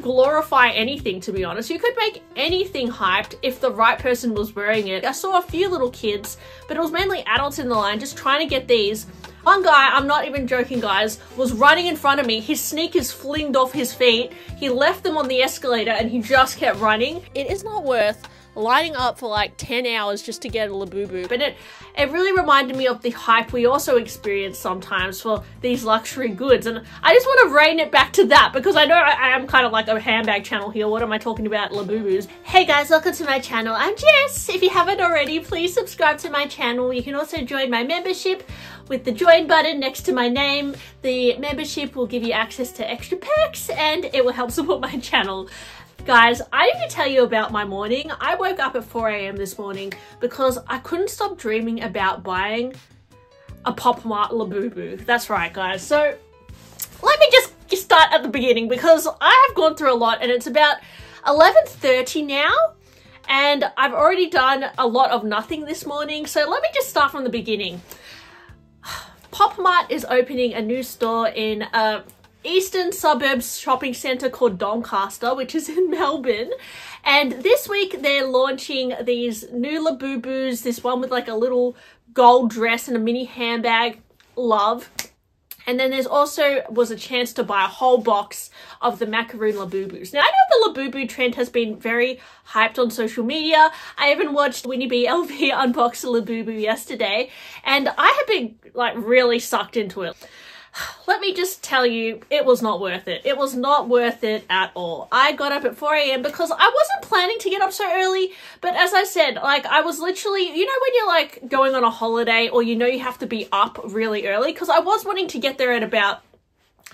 glorify anything, to be honest. You could make anything hyped if the right person was wearing it. I saw a few little kids, but it was mainly adults in the line just trying to get these. One guy, I'm not even joking guys, was running in front of me. His sneakers flinged off his feet. He left them on the escalator and he just kept running. It is not worth lining up for like 10 hours just to get a LABUBU. But it really reminded me of the hype we also experience sometimes for these luxury goods. And I just want to rein it back to that because I know I am kind of like a handbag channel here. What am I talking about? LABUBUs. Hey guys, welcome to my channel. I'm Jess. If you haven't already, please subscribe to my channel. You can also join my membership with the join button next to my name. The membership will give you access to extra perks and it will help support my channel. Guys, I need to tell you about my morning. I woke up at 4 AM this morning because I couldn't stop dreaming about buying a POPMART LABUBU. That's right, guys. So let me just start at the beginning because I have gone through a lot and it's about 11:30 now and I've already done a lot of nothing this morning. So let me just start from the beginning. POPMART is opening a new store in eastern suburbs shopping centre called Doncaster, which is in Melbourne. And this week they're launching these new LABUBUs, this one with like a little gold dress and a mini handbag, love. And then there's also was a chance to buy a whole box of the macaroon LABUBUs. Now, I know the LABUBU trend has been very hyped on social media. I even watched Winnie B LV unbox a LABUBU yesterday, and I have been like really sucked into it. Let me just tell you, it was not worth it. It was not worth it at all. I got up at 4 AM because I wasn't planning to get up so early. But as I said, like I was literally, you know when you're like going on a holiday or you know you have to be up really early? Because I was wanting to get there at about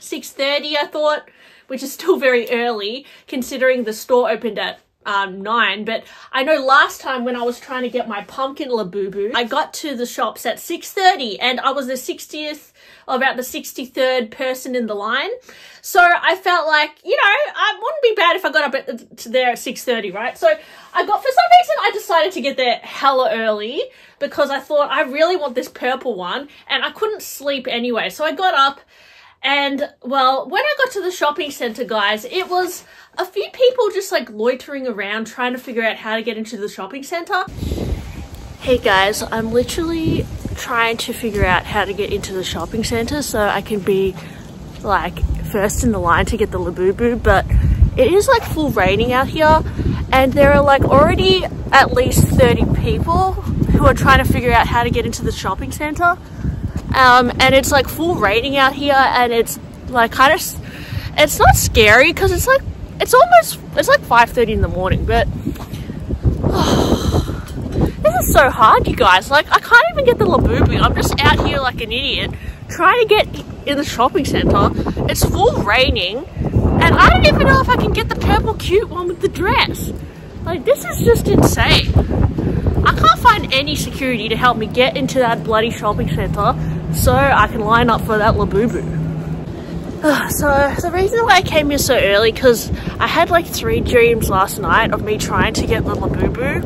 6:30, I thought, which is still very early considering the store opened at 9. But I know last time when I was trying to get my pumpkin LABUBU, I got to the shops at 6:30 and I was the 60th or about the 63rd person in the line. So I felt like, you know, I wouldn't be bad if I got up there at 6:30, right? So I got, for some reason, I decided to get there hella early because I thought I really want this purple one and I couldn't sleep anyway. So I got up and, well, when I got to the shopping centre, guys, it was a few people just like loitering around trying to figure out how to get into the shopping centre. Hey guys, I'm literally trying to figure out how to get into the shopping centre so I can be like first in the line to get the LABUBU, but it is like full raining out here and there are like already at least 30 people who are trying to figure out how to get into the shopping centre. And it's like full raining out here and it's like kind of, it's not scary because it's like, it's like 5:30 in the morning, but this is so hard, you guys. Like, I can't even get the LABUBU. I'm just out here like an idiot trying to get in the shopping centre. It's full raining and I don't even know if I can get the purple cute one with the dress. Like, this is just insane. I can't find any security to help me get into that bloody shopping centre so I can line up for that LABUBU. So the reason why I came here so early, because I had like 3 dreams last night of me trying to get the LABUBU,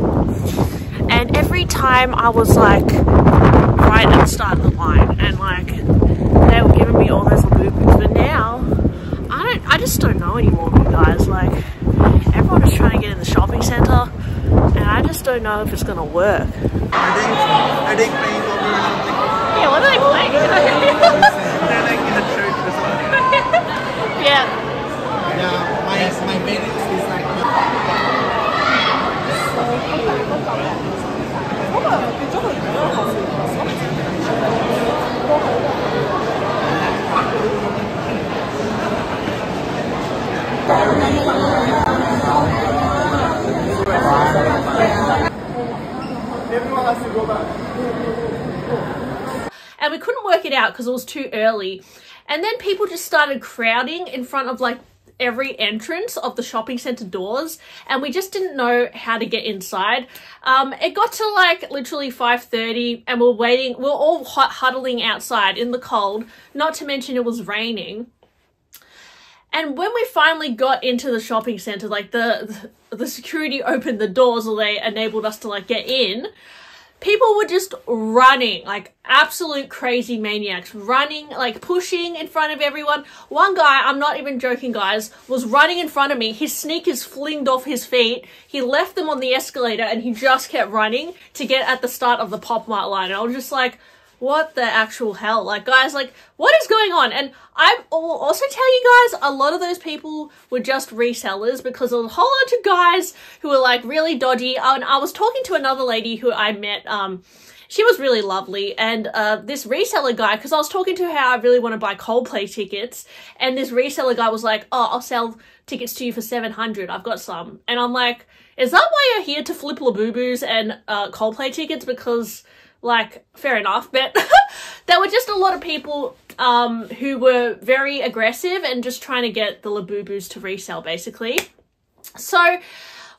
and every time I was like right at the start of the line and like they were giving me all those LABUBUs, but now I just don't know anymore, you guys. Like, everyone is trying to get in the shopping centre and I just don't know if it's gonna work. Are they playing over something? Yeah, what are they playing? They're like in a church or something. Yeah. Yeah, my parents is like everyone has to go back. And we couldn't work it out because it was too early. And then people just started crowding in front of like every entrance of the shopping centre doors and we just didn't know how to get inside. It got to like literally 5:30 and we're waiting, we're all huddling outside in the cold, not to mention it was raining. And when we finally got into the shopping centre, like the security opened the doors or they enabled us to like get in, people were just running, like absolute crazy maniacs, running, like pushing in front of everyone. One guy, I'm not even joking guys, was running in front of me. His sneakers flinged off his feet. He left them on the escalator and he just kept running to get at the start of the POPMART line. And I was just like, what the actual hell? Like, guys, like, what is going on? And I will also tell you guys, a lot of those people were just resellers because there was a whole bunch of guys who were, like, really dodgy. And I was talking to another lady who I met, she was really lovely, and this reseller guy, because I was talking to her how I really want to buy Coldplay tickets, and this reseller guy was like, oh, I'll sell tickets to you for $700, I've got some. And I'm like, is that why you're here to flip LABUBUs and Coldplay tickets? Because, like, fair enough, but there were just a lot of people who were very aggressive and just trying to get the LABUBUs to resell, basically. So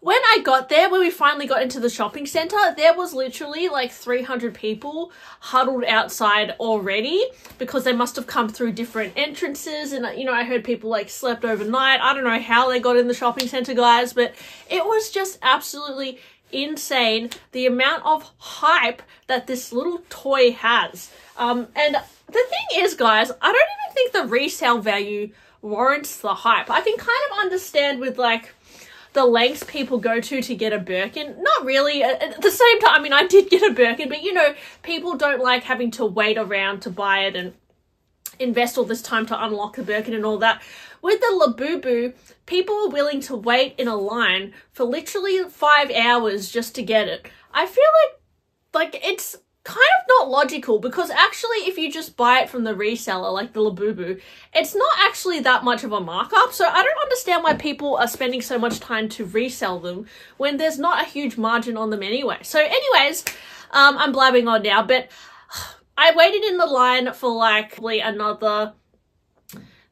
when I got there, when we finally got into the shopping center, there was literally like 300 people huddled outside already because they must have come through different entrances. And, you know, I heard people like slept overnight. I don't know how they got in the shopping center, guys, but it was just absolutely insane the amount of hype that this little toy has. And the thing is, guys, I don't even think the resale value warrants the hype. I can kind of understand with like the lengths people go to get a Birkin. Not really. At the same time, I mean, I did get a Birkin, but, you know, people don't like having to wait around to buy it and invest all this time to unlock the Birkin and all that. With the LABUBU, people were willing to wait in a line for literally 5 hours just to get it. I feel like it's kind of not logical, because actually if you just buy it from the reseller, like the LABUBU, it's not actually that much of a markup. So I don't understand why people are spending so much time to resell them when there's not a huge margin on them anyway. So anyways, I'm blabbing on now, but I waited in the line for like another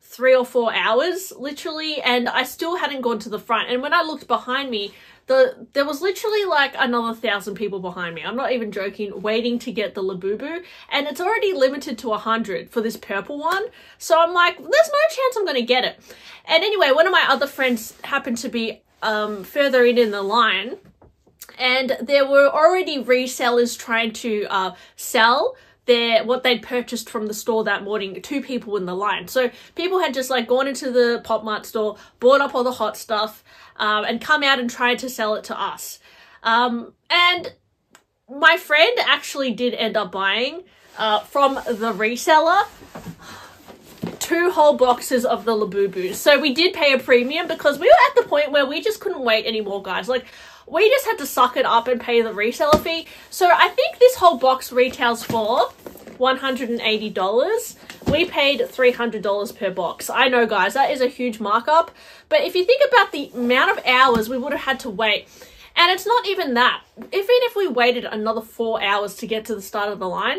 3 or 4 hours, literally, and I still hadn't gone to the front. And when I looked behind me, there was literally like another 1,000 people behind me. I'm not even joking, waiting to get the LABUBU, and it's already limited to 100 for this purple one. So I'm like, there's no chance I'm going to get it. And anyway, one of my other friends happened to be further in the line, and there were already resellers trying to sell what they'd purchased from the store that morning, 2 people in the line. So people had just like gone into the POPMART store, bought up all the hot stuff, and come out and tried to sell it to us. And my friend actually did end up buying from the reseller 2 whole boxes of the LABUBUs. So we did pay a premium because we were at the point where we just couldn't wait anymore, guys. Like, we just had to suck it up and pay the reseller fee. So I think this whole box retails for $180. We paid $300 per box. I know, guys, that is a huge markup. But if you think about the amount of hours we would have had to wait, and it's not even that. Even if we waited another 4 hours to get to the start of the line,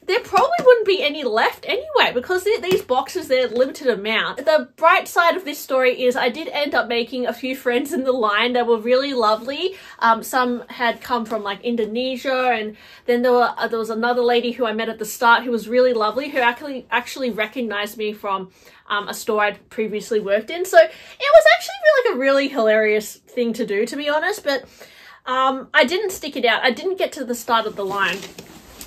there probably wouldn't be any left anyway, because these boxes, they're limited amount. The bright side of this story is I did end up making a few friends in the line that were really lovely. Some had come from like Indonesia, and then there was another lady who I met at the start who was really lovely, who actually recognized me from a store I'd previously worked in. So it was actually like a really hilarious thing to do, to be honest, but I didn't stick it out. I didn't get to the start of the line,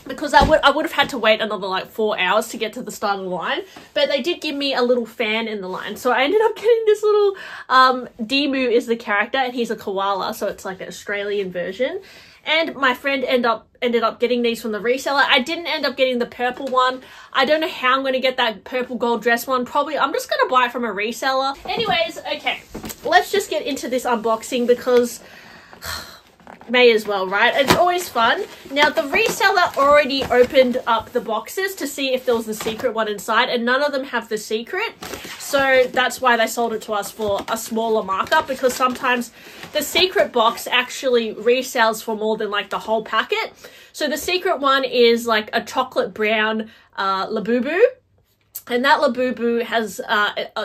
because I would have had to wait another like 4 hours to get to the start of the line. But they did give me a little fan in the line. So I ended up getting this little, Demu is the character, and he's a koala. So it's like an Australian version. And my friend ended up getting these from the reseller. I didn't end up getting the purple one. I don't know how I'm going to get that purple gold dress one. Probably, I'm just going to buy it from a reseller. Anyways, okay. Let's just get into this unboxing, because may as well, right? It's always fun. Now, the reseller already opened up the boxes to see if there was the secret one inside, and none of them have the secret. So that's why they sold it to us for a smaller markup, because sometimes the secret box actually resells for more than like the whole packet. So the secret one is like a chocolate brown LABUBU. And that LABUBU has,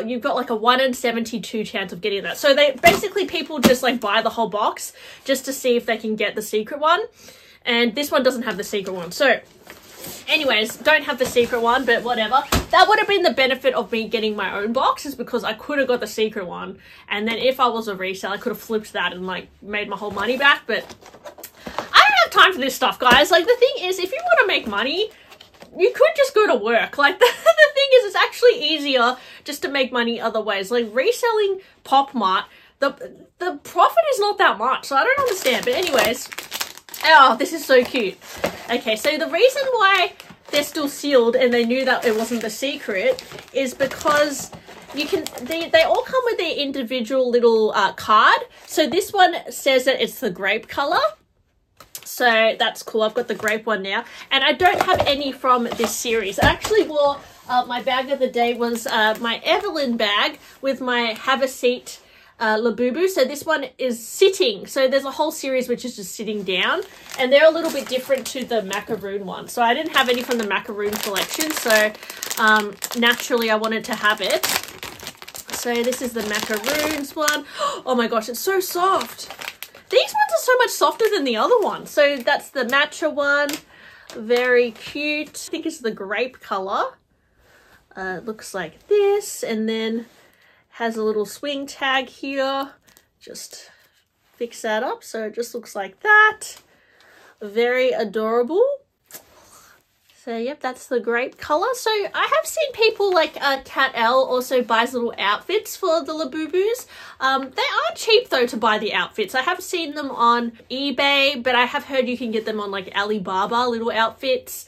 you've got like a 1 in 72 chance of getting that. So basically people just like buy the whole box just to see if they can get the secret one. And this one doesn't have the secret one. So anyways, don't have the secret one, but whatever. That would have been the benefit of me getting my own box, is because I could have got the secret one. And then if I was a reseller, I could have flipped that and like made my whole money back. But I don't have time for this stuff, guys. Like, the thing is, if you want to make money, you could just go to work. Like, the thing is, it's actually easier just to make money other ways. Like, reselling POPMART, the profit is not that much, so I don't understand. But anyways, oh, this is so cute. Okay, so the reason why they're still sealed and they knew that it wasn't the secret is because they all come with their individual little card. So this one says that it's the grape color. So that's cool. I've got the grape one now. And I don't have any from this series. I actually wore my bag of the day was my Evelyn bag with my Have a Seat LABUBU. So this one is sitting. So there's a whole series which is just sitting down. And they're a little bit different to the macaroon one. So I didn't have any from the macaroon collection. So naturally I wanted to have it. So this is the macaroons one. Oh my gosh, it's so soft. These ones are so much softer than the other one. So that's the matcha one. Very cute. I think it's the grape color. It looks like this. And then has a little swing tag here. Just fix that up. So it just looks like that. Very adorable. So, yep, that's the grape color. So, I have seen people like Cat L also buys little outfits for the LABUBUs. They are cheap, though, to buy the outfits. I have seen them on eBay, but I have heard you can get them on, like, Alibaba, little outfits.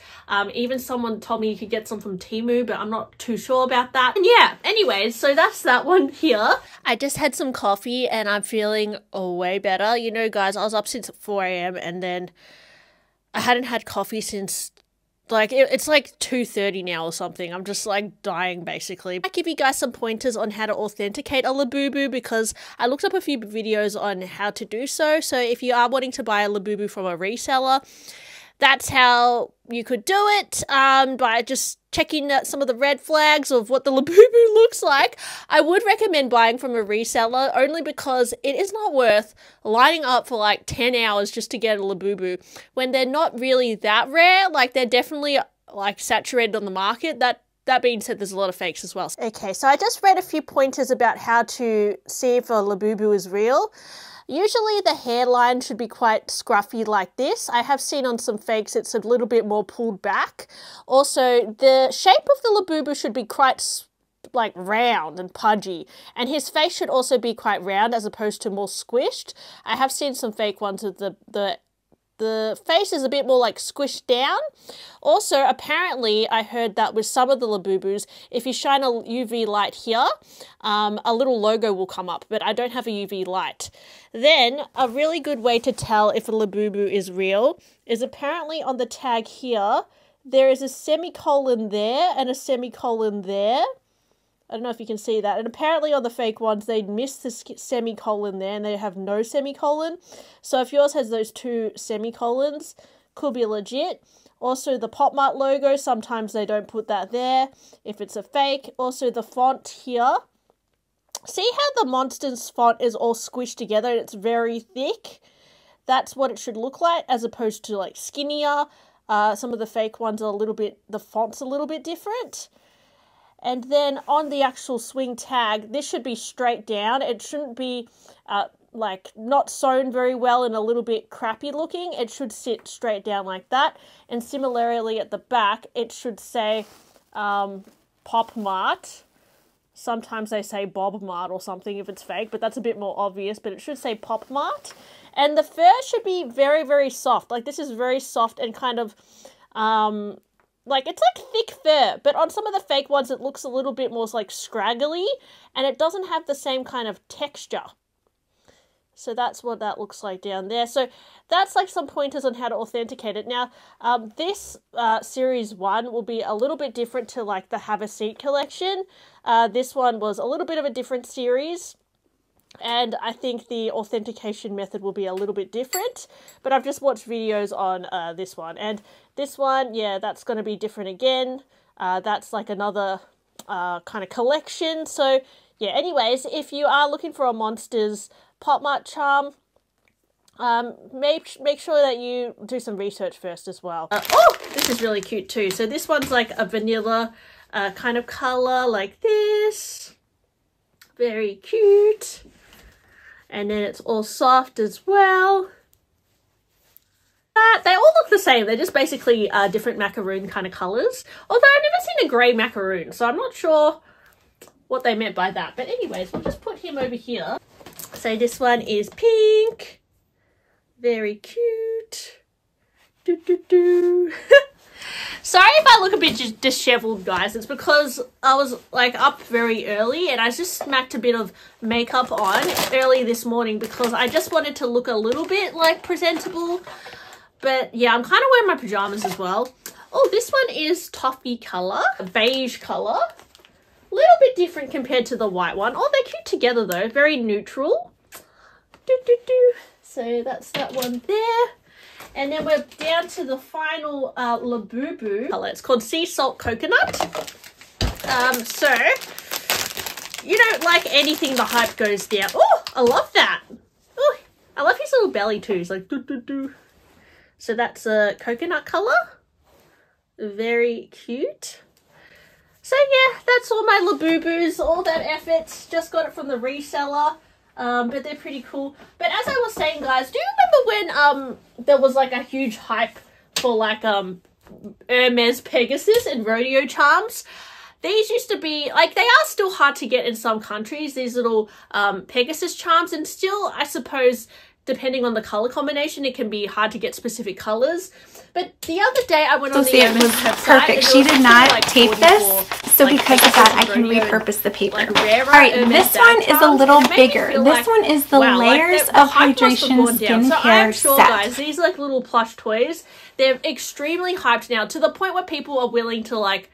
Even someone told me you could get some from Temu, but I'm not too sure about that. And, yeah, anyways, so that's that one here. I just had some coffee, and I'm feeling way better. You know, guys, I was up since 4 a.m., and then I hadn't had coffee since... like, it's like 2:30 now or something. I'm just like dying basically. I give you guys some pointers on how to authenticate a LABUBU because I looked up a few videos on how to do so. So if you are wanting to buy a LABUBU from a reseller, that's how you could do it, by just checking some of the red flags of what the LABUBU looks like. I would recommend buying from a reseller only because it is not worth lining up for like 10 hours just to get a LABUBU when they're not really that rare. Like, they're definitely like saturated on the market. That being said, there's a lot of fakes as well. Okay, so I just read a few pointers about how to see if a LABUBU is real. Usually the hairline should be quite scruffy like this. I have seen on some fakes it's a little bit more pulled back. Also, the shape of the LABUBU should be quite like round and pudgy. And his face should also be quite round as opposed to more squished. I have seen some fake ones with the face is a bit more like squished down. Also, apparently, I heard that with some of the LABUBUs, if you shine a UV light here, a little logo will come up, but I don't have a UV light. Then, a really good way to tell if a LABUBU is real is apparently on the tag here, there is a semicolon there and a semicolon there. I don't know if you can see that. And apparently on the fake ones, they missed the semicolon there and they have no semicolon. So if yours has those two semicolons, could be legit. Also the POPMART logo, sometimes they don't put that there if it's a fake. Also the font here. See how the Monsters font is all squished together and it's very thick? That's what it should look like as opposed to like skinnier. Some of the fake ones are a little bit, the font's a little bit different. And then on the actual swing tag, this should be straight down. It shouldn't be like not sewn very well and a little bit crappy looking. It should sit straight down like that. And similarly at the back, it should say POPMART. Sometimes they say BobMart or something if it's fake, but that's a bit more obvious. But it should say POPMART. And the fur should be very, very soft. Like this is very soft and kind of... like, it's like thick fur, but on some of the fake ones, it looks a little bit more like scraggly, and it doesn't have the same kind of texture. So that's what that looks like down there. So that's like some pointers on how to authenticate it. Now, this series 1 will be a little bit different to like the Have a Seat collection. This one was a little bit of a different series. And I think the authentication method will be a little bit different. But I've just watched videos on this one. And this one, yeah, that's going to be different again. That's like another kind of collection. So, yeah, anyways, if you are looking for a Monsters POPMART charm, make sure that you do some research first as well. Oh, this is really cute too. So this one's like a vanilla kind of color like this. Very cute. And then it's all soft as well. They all look the same. They're just basically different macaroon kind of colors. Although I've never seen a grey macaroon, so I'm not sure what they meant by that. But anyways, we'll just put him over here. So this one is pink. Very cute. Doo, doo, doo. Sorry if I look a bit disheveled, guys. It's because I was like up very early and I just smacked a bit of makeup on early this morning because I just wanted to look a little bit like presentable. But yeah, I'm kind of wearing my pajamas as well. Oh, this one is toffee color, beige color. A little bit different compared to the white one. Oh, they're cute together though. Very neutral. Doo, doo, doo. So that's that one there. And then we're down to the final LABUBU color. It's called Sea Salt Coconut. So, you know, like anything, the hype goes down. Oh, I love that. Oh, I love his little belly too. It's like doo doo doo. So that's a coconut color. Very cute. So yeah, that's all my LABUBUs. All that efforts. Just got it from the reseller. But they're pretty cool. But as I was saying, guys, do you remember when there was like a huge hype for like Hermes Pegasus and rodeo charms? These used to be like, they are still hard to get in some countries, these little Pegasus charms, and still I suppose depending on the color combination it can be hard to get specific colors. But the other day I went on the Hermes website. Perfect. She did not tape this, so because of that I can repurpose the paper. Alright, this one is a little bigger. This one is the layers of hydration skincare set. Guys, these like little plush toys, they're extremely hyped now to the point where people are willing to like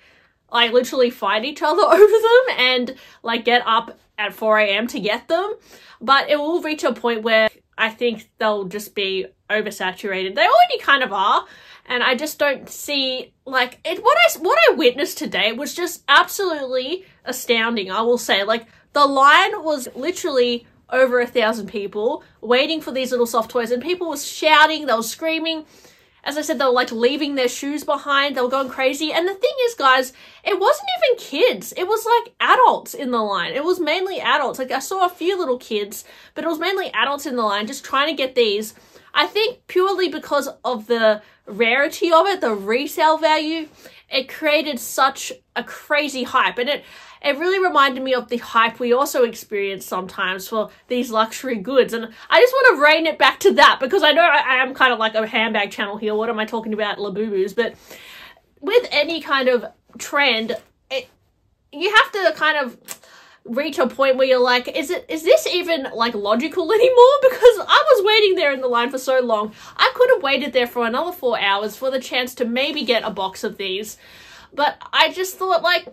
literally fight each other over them and like get up at 4 AM to get them. But it will reach a point where I think they'll just be oversaturated. They already kind of are. And I just don't see like it. What I witnessed today was just absolutely astounding. I will say, like, the line was literally over 1,000 people waiting for these little soft toys, and people were shouting, they were screaming. As I said, they were like leaving their shoes behind. They were going crazy. And the thing is, guys, it wasn't even kids. It was like adults in the line. It was mainly adults. Like I saw a few little kids, but it was mainly adults in the line just trying to get these. I think purely because of the rarity of it, the resale value, it created such a crazy hype. And it really reminded me of the hype we also experience sometimes for these luxury goods. And I just want to rein it back to that because I know I am kind of like a handbag channel here. What am I talking about? LABUBUs. But with any kind of trend, you have to kind of reach a point where you're like, is this even like logical anymore? Because I was waiting there in the line for so long. I could have waited there for another 4 hours for the chance to maybe get a box of these. But I just thought, like,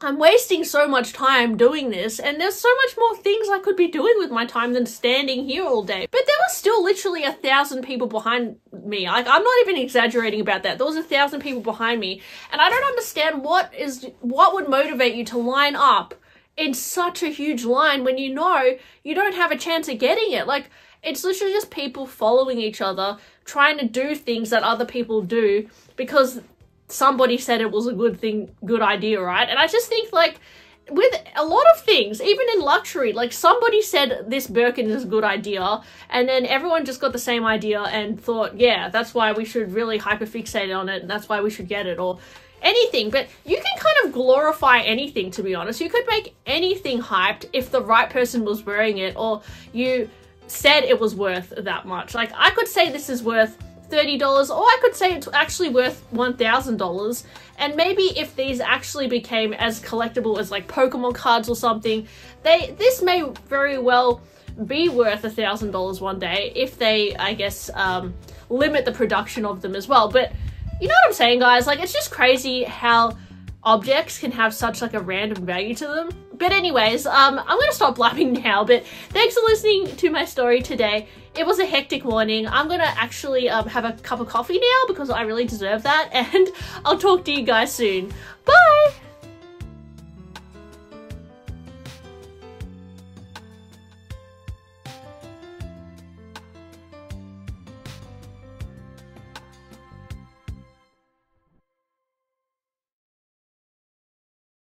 I'm wasting so much time doing this, and there's so much more things I could be doing with my time than standing here all day. But there was still literally 1,000 people behind me. Like, I'm not even exaggerating about that. There was 1,000 people behind me, and I don't understand what would motivate you to line up in such a huge line when you know you don't have a chance of getting it. Like, it's literally just people following each other, trying to do things that other people do because somebody said it was a good idea, right? And I just think, like, with a lot of things, even in luxury, like, somebody said this Birkin is a good idea, and then everyone just got the same idea and thought, yeah, that's why we should really hyperfixate on it, and that's why we should get it, or anything. But you can kind of glorify anything, to be honest. You could make anything hyped if the right person was wearing it, or you said it was worth that much. Like, I could say this is worth $30, or I could say it's actually worth $1,000, and maybe if these actually became as collectible as like Pokemon cards or something, this may very well be worth $1,000 one day if they, I guess, limit the production of them as well. But you know what I'm saying, guys? Like, it's just crazy how objects can have such like a random value to them. But anyways, I'm gonna stop blabbing now, but thanks for listening to my story today. It was a hectic morning. I'm gonna actually have a cup of coffee now because I really deserve that, and I'll talk to you guys soon. Bye!